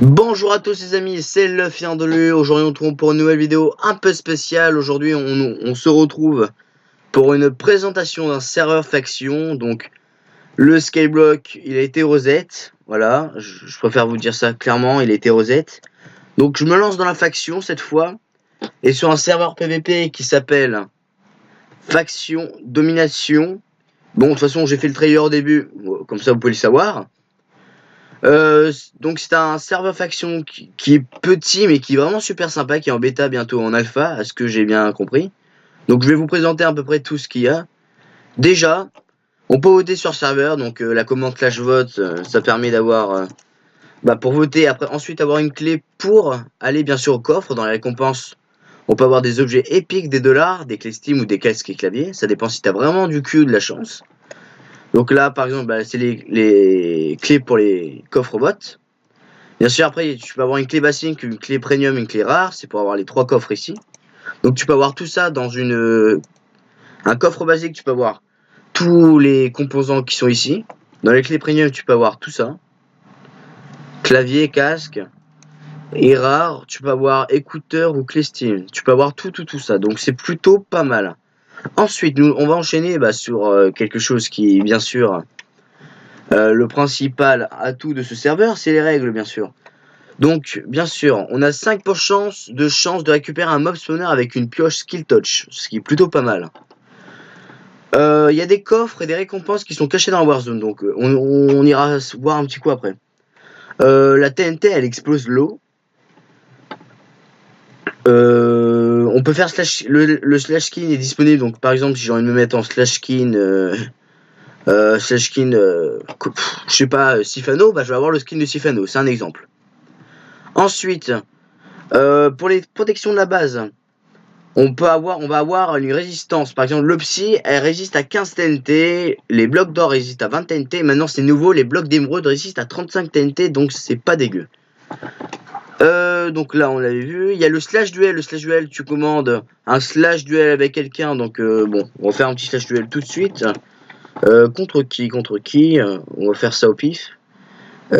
Bonjour à tous les amis, c'est le Fiandelu. Aujourd'hui on se retrouve pour une nouvelle vidéo un peu spéciale. Aujourd'hui on se retrouve pour une présentation d'un serveur faction. Donc le Skyblock il a été reset. Voilà, je préfère vous dire ça clairement, il a été reset. Donc je me lance dans la faction cette fois. Et sur un serveur PVP qui s'appelle Faction Domination. Bon de toute façon j'ai fait le trailer au début, comme ça vous pouvez le savoir. Donc c'est un serveur faction qui est petit mais qui est vraiment super sympa, qui est en bêta bientôt en alpha, à ce que j'ai bien compris. Donc je vais vous présenter à peu près tout ce qu'il y a. Déjà, on peut voter sur serveur, donc la commande slash vote, ça permet d'avoir pour voter, après ensuite avoir une clé pour aller bien sûr au coffre. Dans les récompenses, on peut avoir des objets épiques, des dollars, des clés Steam ou des casques et claviers. Ça dépend si t'as vraiment du cul ou de la chance. Donc là par exemple c'est les clés pour les coffres bots. Bien sûr, après, tu peux avoir une clé basique, une clé premium, une clé rare. C'est pour avoir les 3 coffres ici. Donc, tu peux avoir tout ça dans un coffre basique. Tu peux avoir tous les composants qui sont ici. Dans les clés premium, tu peux avoir tout ça. Clavier, casque. Et rare, tu peux avoir écouteur ou clé Steam. Tu peux avoir tout ça. Donc, c'est plutôt pas mal. Ensuite, on va enchaîner sur quelque chose qui, bien sûr, le principal atout de ce serveur, c'est les règles, bien sûr. Donc, bien sûr, on a 5% de chance de récupérer un mob spawner avec une pioche skill touch, ce qui est plutôt pas mal. Il y a des coffres et des récompenses qui sont cachés dans la Warzone, donc on ira voir un petit coup après. La TNT, elle explose l'eau. On peut faire le slash skin est disponible, donc par exemple, si j'ai envie de me mettre en slash skin, je sais pas, Sifano, je vais avoir le skin de Sifano, c'est un exemple. Ensuite, pour les protections de la base, on va avoir une résistance. Par exemple, l'Opsy, elle résiste à 15 TNT, les blocs d'or résistent à 20 TNT, maintenant c'est nouveau, les blocs d'émeraude résistent à 35 TNT, donc c'est pas dégueu. Donc là on l'avait vu, il y a le slash duel, tu commandes un slash duel avec quelqu'un, donc bon, on va faire un petit slash duel tout de suite. Contre qui, on va faire ça au pif. Les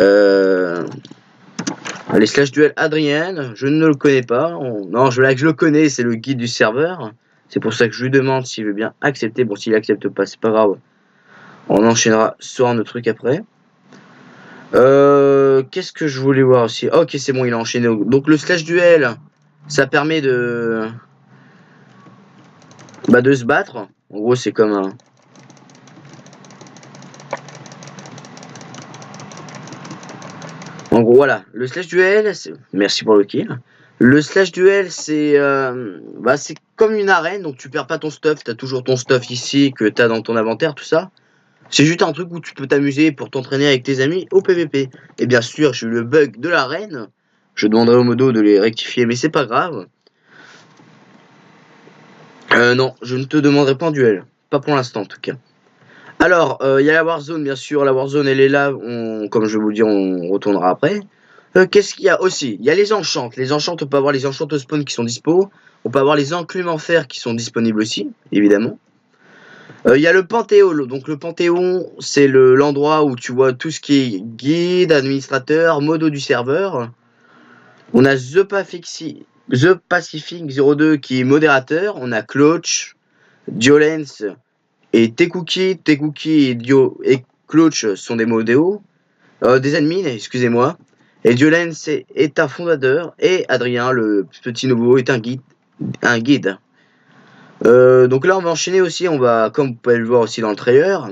slash duel Adrien, je ne le connais pas. Non, je le connais, c'est le guide du serveur. C'est pour ça que je lui demande s'il veut bien accepter. Bon, s'il accepte pas, c'est pas grave. On enchaînera sur un autre truc après. Qu'est-ce que je voulais voir aussi? Ok, c'est bon, il a enchaîné. Donc le slash duel, ça permet de se battre. En gros, c'est comme un... En gros, voilà. Le slash duel, merci pour le kill. Le slash duel, c'est comme une arène, donc tu perds pas ton stuff, t'as toujours ton stuff ici que t'as dans ton inventaire, tout ça. C'est juste un truc où tu peux t'amuser pour t'entraîner avec tes amis au PVP. Et bien sûr, j'ai eu le bug de l'arène. Je demanderai au modo de les rectifier, mais c'est pas grave. Non, je ne te demanderai pas en duel. Pas pour l'instant, en tout cas. Alors, il y a la Warzone, bien sûr. La Warzone, elle est là. Comme je vais vous le dire, on retournera après. Qu'est-ce qu'il y a aussi? Il y a les enchantes. Les enchantes, on peut avoir les enchantes au spawn qui sont dispo. On peut avoir les enclumes en fer qui sont disponibles aussi, évidemment. Il y a le Panthéon. Donc le Panthéon, c'est l'endroit où tu vois tout ce qui est guide, administrateur, modo du serveur. On a The Pacific 02 qui est modérateur. On a Cloach, Diolence et Tekuki. Tekuki et Cloach sont des modéos. Des admins, excusez-moi. Et Diolence est un fondateur. Et Adrien, le petit nouveau, est un guide. Donc là on va enchaîner aussi, comme vous pouvez le voir aussi dans le trailer,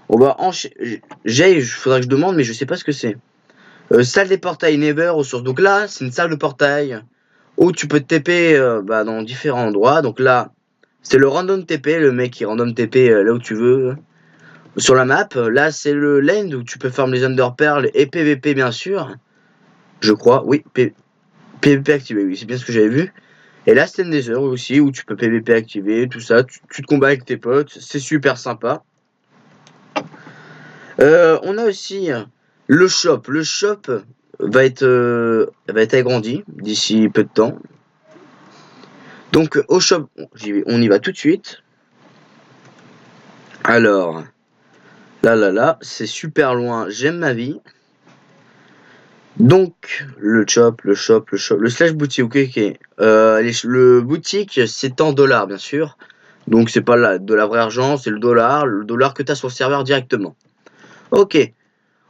on va enchaîner. Il faudra que je demande, mais je sais pas ce que c'est. Salle des portails Never ressources. Donc là c'est une salle de portail où tu peux te TP dans différents endroits. Donc là c'est le random TP, le mec qui random TP là où tu veux sur la map. Là c'est le land où tu peux farm les Underpearls et PVP bien sûr. Je crois, oui, PVP activé, oui, c'est bien ce que j'avais vu. Et là, c'est Nether aussi, où tu peux PVP activer, tout ça. Tu te combats avec tes potes, c'est super sympa. On a aussi le shop. Le shop va être agrandi d'ici peu de temps. Donc, au shop, on y va tout de suite. Alors, là, c'est super loin. J'aime ma vie. Donc, le slash boutique, ok. Le boutique, c'est en dollars, bien sûr. Donc, c'est pas de la vraie argent, c'est le dollar que tu as sur le serveur directement. Ok.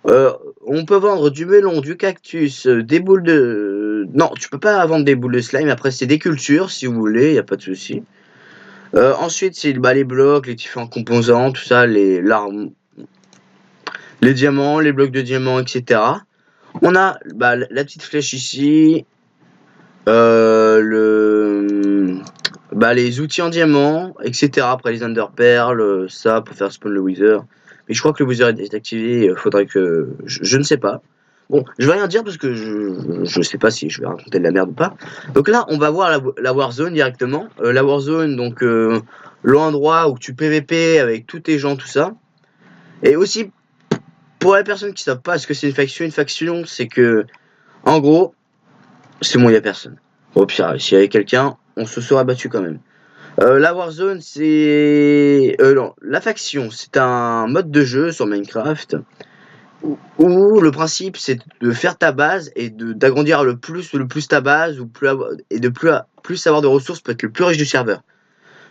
On peut vendre du melon, du cactus, des boules de... Non, tu peux pas vendre des boules de slime. Après, c'est des cultures, si vous voulez, y a pas de souci. Ensuite, c'est les blocs, les différents composants, tout ça, l'arme, les diamants, les blocs de diamants, etc. On a la petite flèche ici, les outils en diamant, etc. Après les underpearls, ça pour faire spawn le wither. Mais je crois que le wither est désactivé, faudrait que... Je ne sais pas. Bon, je vais rien dire parce que je sais pas si je vais raconter de la merde ou pas. Donc là, on va voir la Warzone directement. La Warzone, donc l'endroit où tu PVP avec tous tes gens, tout ça. Et aussi, pour les personnes qui savent pas ce que c'est une faction, c'est que, en gros, c'est bon, il y a personne. Au pire, s'il y avait quelqu'un, on se serait battu quand même. La Warzone, c'est... non, la faction, c'est un mode de jeu sur Minecraft où le principe, c'est de faire ta base et d'agrandir le plus ta base ou et de plus avoir de ressources pour être le plus riche du serveur.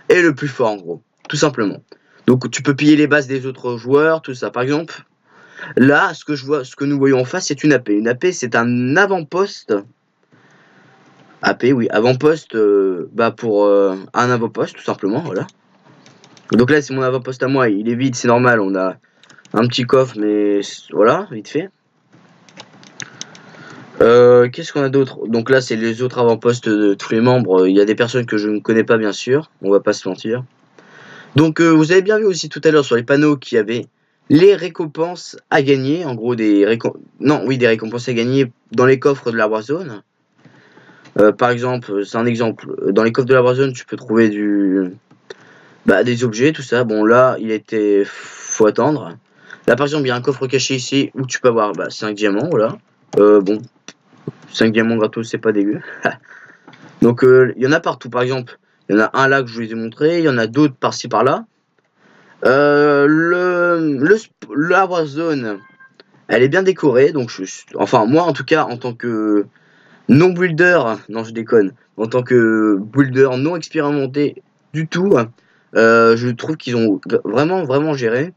Et le plus fort, en gros, tout simplement. Donc, tu peux piller les bases des autres joueurs, tout ça. Par exemple, là, ce que nous voyons en face, c'est une AP. Une AP, c'est un avant-poste. AP, oui, avant-poste, pour un avant-poste, tout simplement, voilà. Donc là, c'est mon avant-poste à moi, il est vide, c'est normal, on a un petit coffre, mais voilà, vite fait. Qu'est-ce qu'on a d'autre? Donc là, c'est les autres avant-postes de tous les membres. Il y a des personnes que je ne connais pas, bien sûr, on va pas se mentir. Donc, vous avez bien vu aussi tout à l'heure sur les panneaux qu'il y avait les récompenses à gagner, en gros des récompenses à gagner dans les coffres de la Warzone. Par exemple, c'est un exemple. Dans les coffres de la Warzone, tu peux trouver des objets, tout ça. Bon, là, faut attendre. Là, par exemple, il y a un coffre caché ici où tu peux avoir 5 diamants, voilà. Bon, 5 diamants gratos, c'est pas dégueu. Donc, il y en a partout. Par exemple, il y en a un là que je vous ai montré. Il y en a d'autres par-ci, par-là. La Warzone, elle est bien décorée. Donc, enfin, moi, en tout cas, en tant que non-builder, non je déconne, en tant que builder non expérimenté du tout, je trouve qu'ils ont vraiment géré.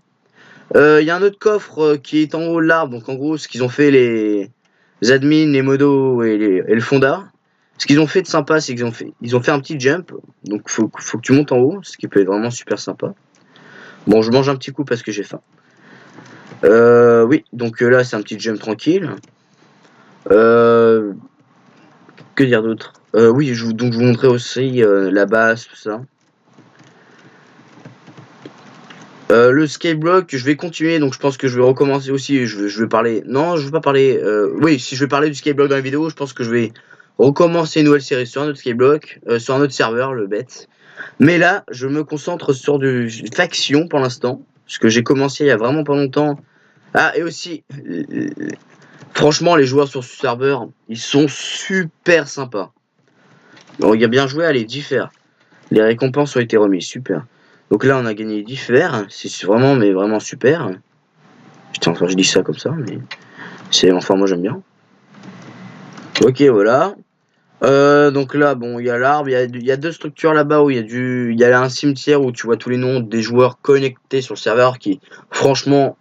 Il y a un autre coffre qui est en haut de l'arbre, donc en gros ce qu'ils ont fait les admins, les modos et le fonda. Ce qu'ils ont fait de sympa, c'est qu'ils ont fait un petit jump, donc faut que tu montes en haut, ce qui peut être vraiment super sympa. Bon, je mange un petit coup parce que j'ai faim. Oui, donc là c'est un petit jump tranquille. Que dire d'autre? Oui, je vous montrais aussi la base, tout ça. Le skyblock, je vais continuer, donc je pense que je vais recommencer aussi. Je vais parler. Non, je veux pas parler. Oui, si je vais parler du skyblock dans la vidéo, je pense que je vais recommencer une nouvelle série sur un autre skyblock, sur un autre serveur, le bête. Mais là, je me concentre sur du faction pour l'instant, parce que j'ai commencé il y a vraiment pas longtemps. Ah, et aussi, franchement, les joueurs sur ce serveur, ils sont super sympas. Bon, il y a bien joué, allez, 10 fers. Les récompenses ont été remises, super. Donc là, on a gagné 10 fers, c'est vraiment, mais vraiment super. Putain, enfin, je dis ça comme ça, mais enfin, moi j'aime bien. Ok, voilà. Donc là, bon, il y a l'arbre, il y a deux structures là-bas où il y a un cimetière où tu vois tous les noms des joueurs connectés sur le serveur qui, franchement,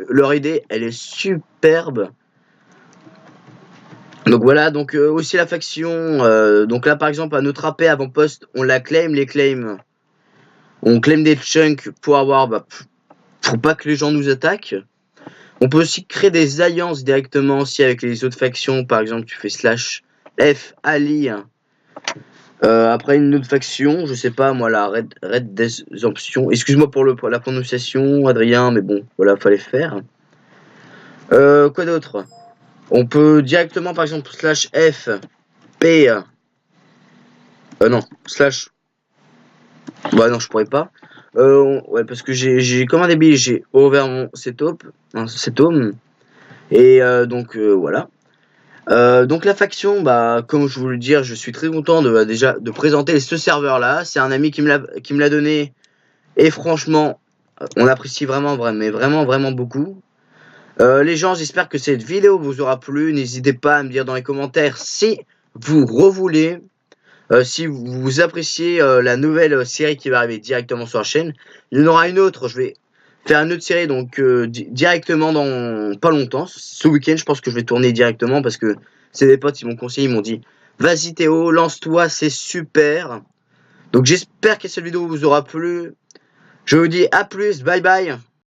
leur idée, elle est superbe. Donc voilà, donc aussi la faction, donc là par exemple à notre AP avant-poste, on la claim, on claim des chunks pour avoir, pour pas que les gens nous attaquent. On peut aussi créer des alliances directement aussi avec les autres factions, par exemple tu fais /F Ali, après une autre faction, je sais pas moi la Red des options, excuse-moi pour la prononciation Adrien, mais bon voilà fallait faire. Quoi d'autre? On peut directement, par exemple, /F, P, non, slash, non, je pourrais pas. Ouais, parce que j'ai comme un débile, j'ai ouvert mon setup, et donc, voilà. Donc la faction, comme je vous le dire, je suis très content déjà de présenter ce serveur-là. C'est un ami qui me l'a donné, et franchement, on apprécie vraiment, mais vraiment beaucoup. Les gens, j'espère que cette vidéo vous aura plu. N'hésitez pas à me dire dans les commentaires si vous revoulez, si vous appréciez la nouvelle série qui va arriver directement sur la chaîne. Il y en aura une autre, je vais faire une autre série donc directement dans pas longtemps. Ce week-end, je pense que je vais tourner directement parce que c'est des potes, ils m'ont conseillé, ils m'ont dit vas-y Théo, lance-toi, c'est super. Donc j'espère que cette vidéo vous aura plu. Je vous dis à plus, bye bye.